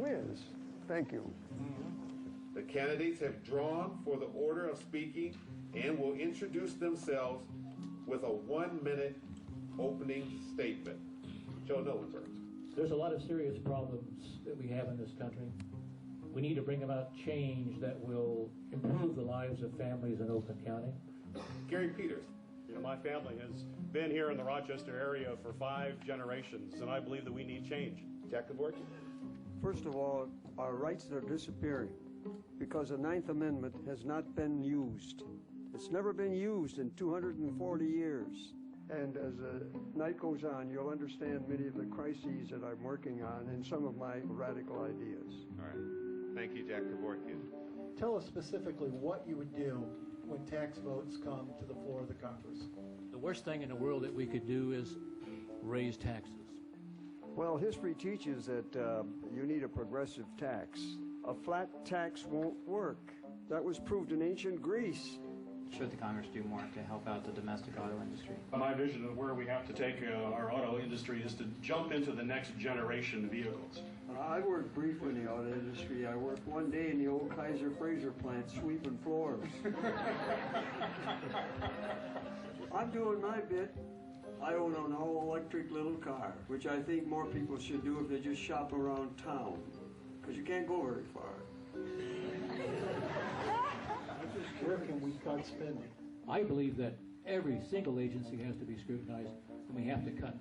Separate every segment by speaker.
Speaker 1: whiz. Thank you.
Speaker 2: The candidates have drawn for the order of speaking and will introduce themselves with a 1-minute opening statement. Joe Nolenberg.
Speaker 3: There's a lot of serious problems that we have in this country. We need to bring about change that will improve the lives of families in Oakland County.
Speaker 2: Gary Peters.
Speaker 4: You know, my family has been here in the Rochester area for 5 generations, and I believe that we need change.
Speaker 2: Jack Kevorkian.
Speaker 1: First of all, our rights are disappearing because the 9th Amendment has not been used. It's never been used in 240 years. And as the night goes on, you'll understand many of the crises that I'm working on and some of my radical ideas.
Speaker 2: All right. Thank you, Jack Kevorkian.
Speaker 5: Tell us specifically what you would do when tax votes come to the floor of the Congress.
Speaker 3: The worst thing in the world that we could do is raise taxes.
Speaker 1: Well, history teaches that you need a progressive tax. A flat tax won't work. That was proved in ancient Greece.
Speaker 6: Should the Congress do more to help out the domestic auto industry?
Speaker 4: My vision of where we have to take our auto industry is to jump into the next generation vehicles.
Speaker 1: I worked briefly in the auto industry. I worked one day in the old Kaiser Fraser plant sweeping floors. I'm doing my bit. I own an all-electric little car, which I think more people should do if they just shop around town, because you can't go very far.
Speaker 5: Where can we cut spending?
Speaker 3: I believe that every single agency has to be scrutinized, and we have to cut.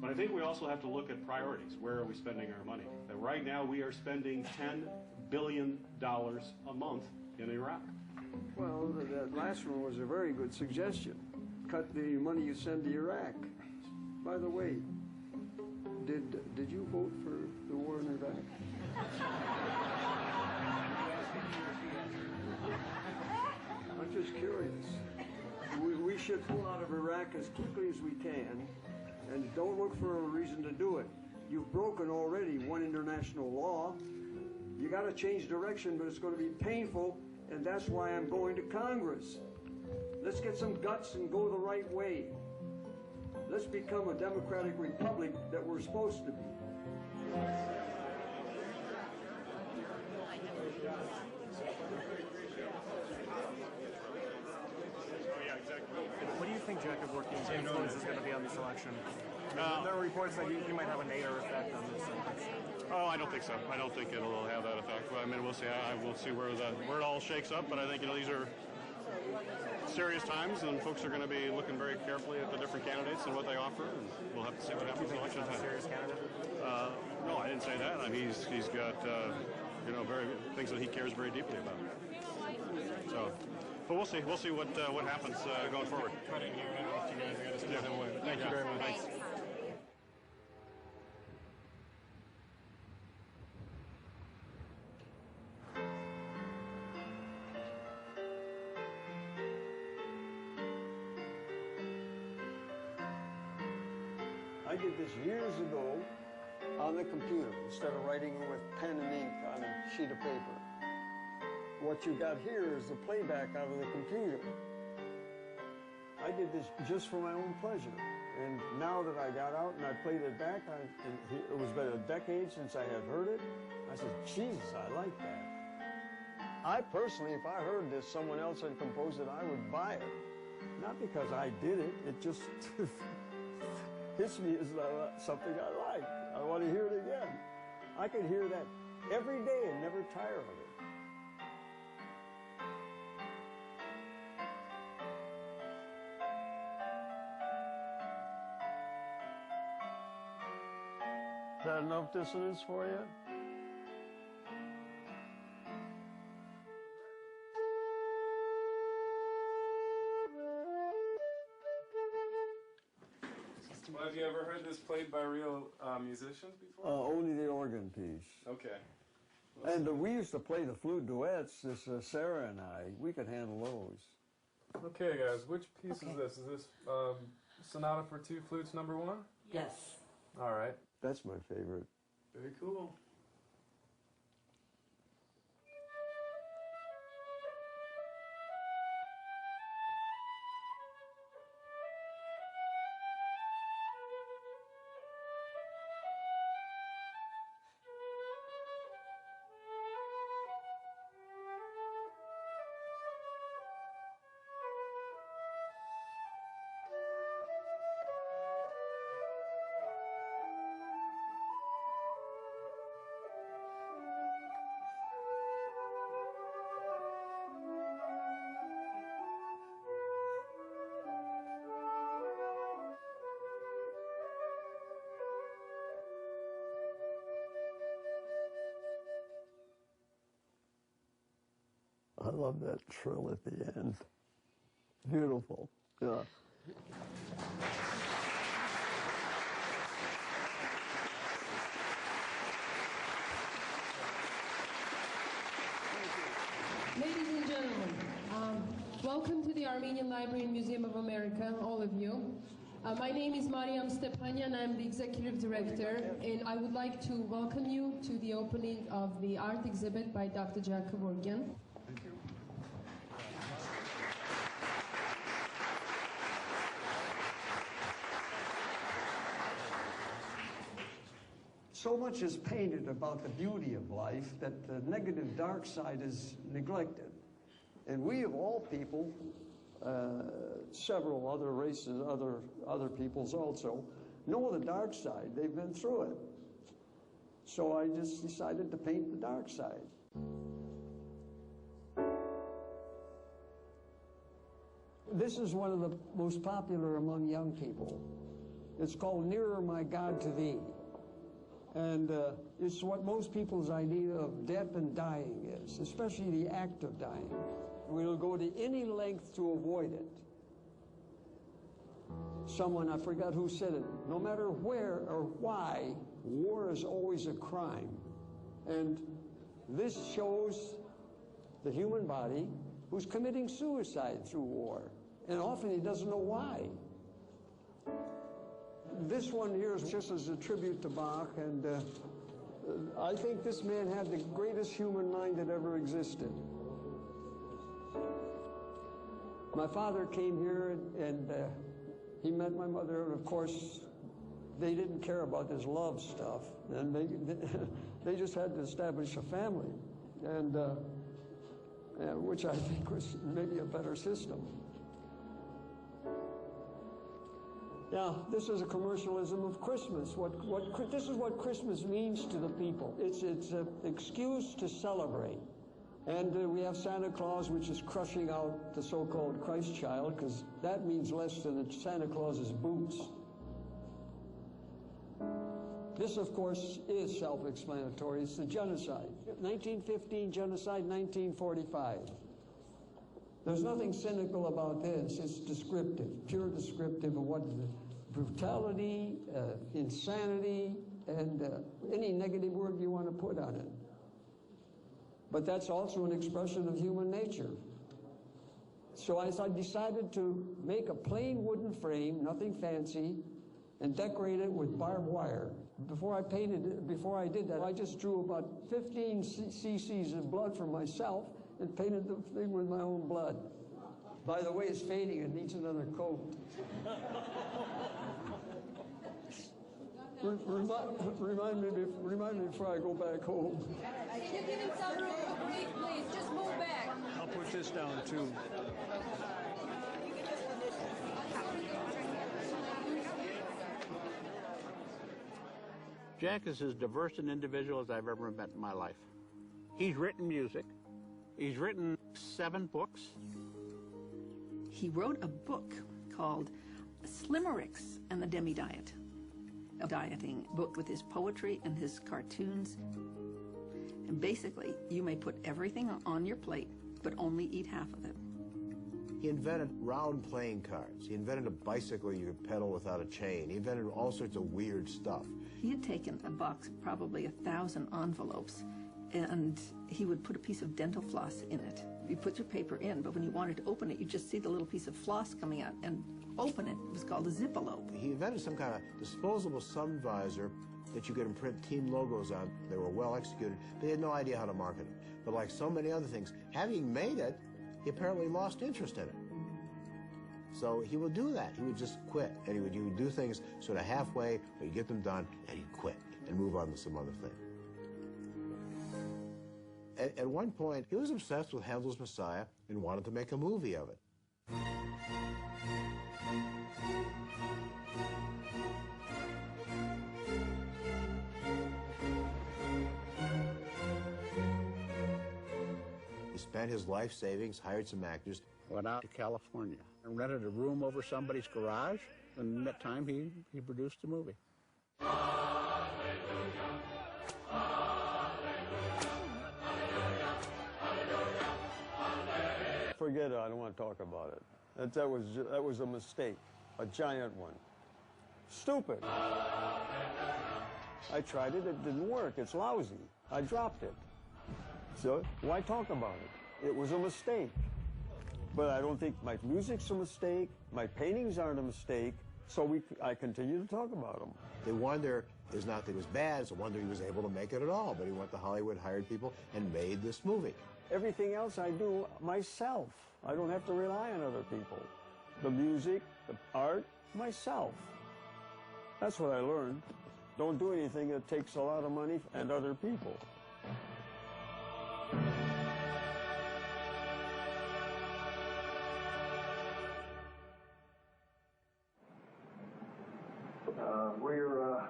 Speaker 4: But I think we also have to look at priorities. Where are we spending our money? And right now we are spending $10 billion a month in Iraq.
Speaker 1: Well, that last one was a very good suggestion. Cut the money you send to Iraq. By the way, did you vote for the war in Iraq? I'm just curious. We should pull out of Iraq as quickly as we can, and don't look for a reason to do it. You've broken already one international law. You got to change direction, but it's going to be painful, and that's why I'm going to Congress. Let's get some guts and go the right way. Let's become a democratic republic that we're supposed to be.
Speaker 7: What do you think Jack Kevorkian's influence is going to be on this election? There are reports that he might have a nadir effect on this.
Speaker 4: Oh, I don't think so. I don't think it'll have that effect. Well, I mean, we'll see. We'll see where it all shakes up. But I think these are serious times, and folks are going to be looking very carefully at the different candidates and what they offer, and we'll have to see what happens in election time.
Speaker 7: Serious candidate?
Speaker 4: No, I didn't say that. I mean, he's got very things that he cares very deeply about. So, but we'll see. We'll see what happens going forward.
Speaker 7: Cutting here. I don't know if you guys are going to stay that way.
Speaker 4: Thank you very much. Thanks.
Speaker 1: I did this years ago on the computer instead of writing with pen and ink on a sheet of paper. What you got here is the playback out of the computer. I did this just for my own pleasure. And now that I got out and I played it back, it was been a decade since I had heard it. I said, Jesus, I like that. I personally, if I heard this, someone else had composed it, I would buy it. Not because I did it, it just hits me as something I like. I want to hear it again. I could hear that every day and never tire of it. Is that enough dissonance for you?
Speaker 8: Well, have you ever heard this played by real musicians before?
Speaker 1: Only the organ piece.
Speaker 8: Okay.
Speaker 1: And we used to play the flute duets, this Sarah and I. We could handle those.
Speaker 8: Okay, guys, which piece is this? Is this Sonata for Two Flutes #1?
Speaker 9: Yes.
Speaker 8: All right.
Speaker 1: That's my favorite.
Speaker 8: Very cool.
Speaker 1: love that trill at the end. Beautiful. Yeah.
Speaker 9: Ladies and gentlemen, welcome to the Armenian Library and Museum of America, all of you. My name is Mariam Stepanyan, I'm the Executive Director, and I would like to welcome you to the opening of the art exhibit by Dr. Jack Kevorkian.
Speaker 1: Thank you. So much is painted about the beauty of life that the negative dark side is neglected. And we of all people, several other races, other peoples also, know the dark side. They've been through it. So I just decided to paint the dark side. This is one of the most popular among young people. It's called Nearer My God to Thee. And it's what most people's idea of death and dying is, especially the act of dying. We'll go to any length to avoid it. Someone, I forgot who said it, no matter where or why, war is always a crime. And this shows the human body who's committing suicide through war. And often he doesn't know why. This one here is just as a tribute to Bach, and I think this man had the greatest human mind that ever existed. My father came here, and he met my mother, and of course, they didn't care about this love stuff, and they just had to establish a family, and which I think was maybe a better system. Now, this is a commercialism of Christmas. This is what Christmas means to the people. It's an excuse to celebrate. And we have Santa Claus, which is crushing out the so-called Christ child, because that means less than Santa Claus's boots. This, of course, is self-explanatory. It's the genocide. 1915 genocide, 1945. There's nothing cynical about this. It's descriptive, pure descriptive of what the brutality, insanity, and any negative word you want to put on it. But that's also an expression of human nature. So I decided to make a plain wooden frame, nothing fancy, and decorate it with barbed wire. Before I did that, I just drew about 15 cc's of blood from myself and painted the thing with my own blood. By the way, it's fading. It needs another coat. Remind me before I go back home.
Speaker 9: Can you give him some room to breathe, please? Just move back.
Speaker 10: I'll put this down, too. Jack is as diverse an individual as I've ever met in my life. He's written music. He's written 7 books.
Speaker 11: He wrote a book called Slimerix and the Demi-Diet, a dieting book with his poetry and his cartoons. And basically, you may put everything on your plate, but only eat half of it.
Speaker 12: He invented round playing cards. He invented a bicycle you could pedal without a chain. He invented all sorts of weird stuff.
Speaker 11: He had taken a box of probably 1,000 envelopes, and he would put a piece of dental floss in it. You put your paper in, but when you wanted to open it, you just see the little piece of floss coming out, and open it. It was called a zipalope.
Speaker 12: He invented some kind of disposable sun visor that you could imprint team logos on. They were well executed. They had no idea how to market it. But like so many other things, having made it, he apparently lost interest in it. So he would do that. He would just quit. And he would do things sort of halfway, but he'd get them done, and he'd quit and move on to some other thing. At one point, he was obsessed with Handel's Messiah and wanted to make a movie of it. He spent his life savings, hired some actors.
Speaker 10: Went out to California and rented a room over somebody's garage, and in that time he produced a movie.
Speaker 1: Forget it. I don't want to talk about it. That was a mistake, a giant one. Stupid. I tried it. It didn't work. It's lousy. I dropped it. So why talk about it? It was a mistake. But I don't think my music's a mistake. My paintings aren't a mistake. So I continue to talk about them.
Speaker 12: The wonder is not that it was bad. It's a wonder he was able to make it at all. But he went to Hollywood, hired people, and made this movie.
Speaker 1: Everything else I do myself. I don't have to rely on other people. The music, the art, myself. That's what I learned. Don't do anything that takes a lot of money and other people.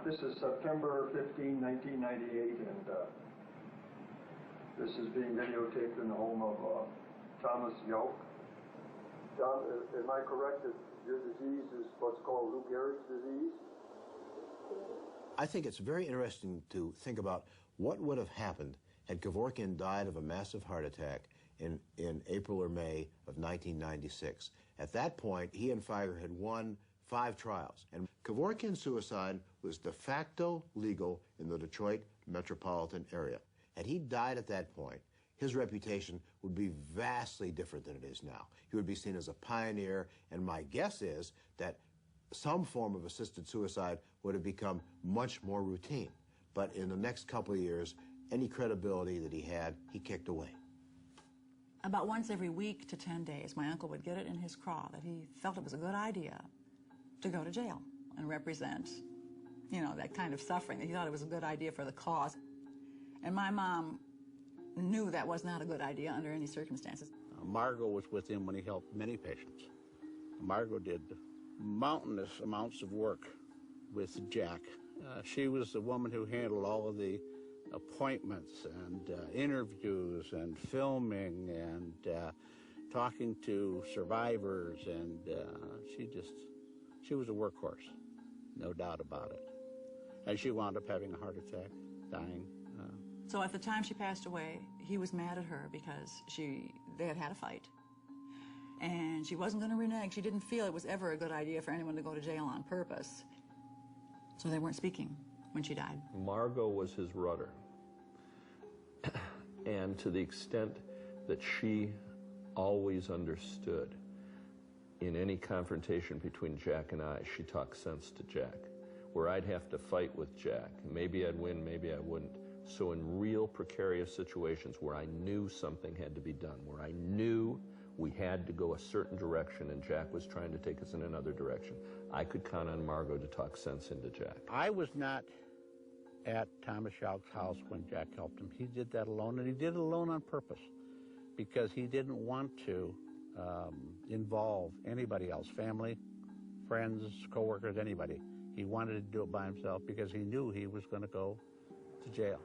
Speaker 13: This is September 15, 1998, and this is being videotaped in the home of Thomas Yoke. Tom, am I correct that your disease is what's called Lou Gehrig's disease?
Speaker 12: I think it's very interesting to think about what would have happened had Kevorkian died of a massive heart attack in April or May of 1996. At that point, he and Feiger had won 5 trials, and Kevorkian's suicide was de facto legal in the Detroit metropolitan area. Had he died at that point, his reputation would be vastly different than it is now. He would be seen as a pioneer, and my guess is that some form of assisted suicide would have become much more routine. But in the next couple of years, any credibility that he had, he kicked away.
Speaker 14: About once every week to 10 days, my uncle would get it in his craw that he felt it was a good idea to go to jail and represent, you know, that kind of suffering. He thought it was a good idea for the cause. And my mom knew that was not a good idea under any circumstances.
Speaker 10: Margot was with him when he helped many patients. Margot did mountainous amounts of work with Jack. She was the woman who handled all of the appointments and interviews and filming and talking to survivors, and she was a workhorse, no doubt about it. And she wound up having a heart attack, dying.
Speaker 14: So at the time she passed away, he was mad at her because they had had a fight. And she wasn't going to renege. She didn't feel it was ever a good idea for anyone to go to jail on purpose. So they weren't speaking when she died.
Speaker 15: Margot was his rudder. And to the extent that she always understood, in any confrontation between Jack and I, she talked sense to Jack, where I'd have to fight with Jack. Maybe I'd win, maybe I wouldn't. So in real precarious situations where I knew something had to be done, where I knew we had to go a certain direction and Jack was trying to take us in another direction, I could count on Margot to talk sense into Jack.
Speaker 10: I was not at Thomas Yauch's house when Jack helped him. He did that alone, and he did it alone on purpose because he didn't want to involve anybody else, family, friends, co-workers, anybody. He wanted to do it by himself because he knew he was going to go to jail.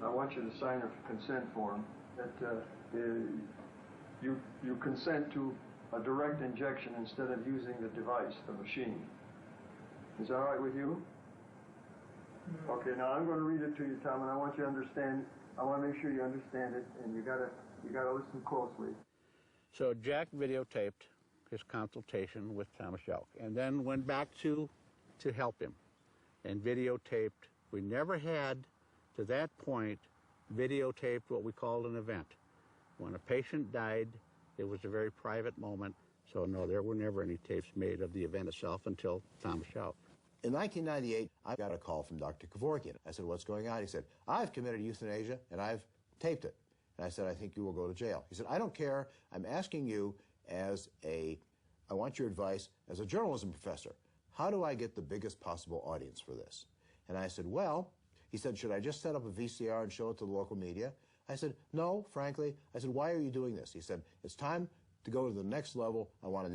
Speaker 13: I want you to sign a consent form that you consent to a direct injection instead of using the device, the machine. Is that all right with you? Okay, now I'm going to read it to you, Tom, and I want you to understand. I want to make sure you understand it, and you gotta listen closely.
Speaker 10: So Jack videotaped his consultation with Thomas Yauch, and then went back to help him, and videotaped. We never had, to that point, videotaped what we called an event. When a patient died, it was a very private moment. So no, there were never any tapes made of the event itself until Thomas Yauch.
Speaker 12: In 1998, I got a call from Dr. Kevorkian. I said, what's going on? He said, I've committed euthanasia and I've taped it. And I said, I think you will go to jail. He said, I don't care. I'm asking you I want your advice as a journalism professor. How do I get the biggest possible audience for this? And I said, well, he said, should I just set up a VCR and show it to the local media? I said, no, frankly. I said, why are you doing this? He said, it's time to go to the next level. I want to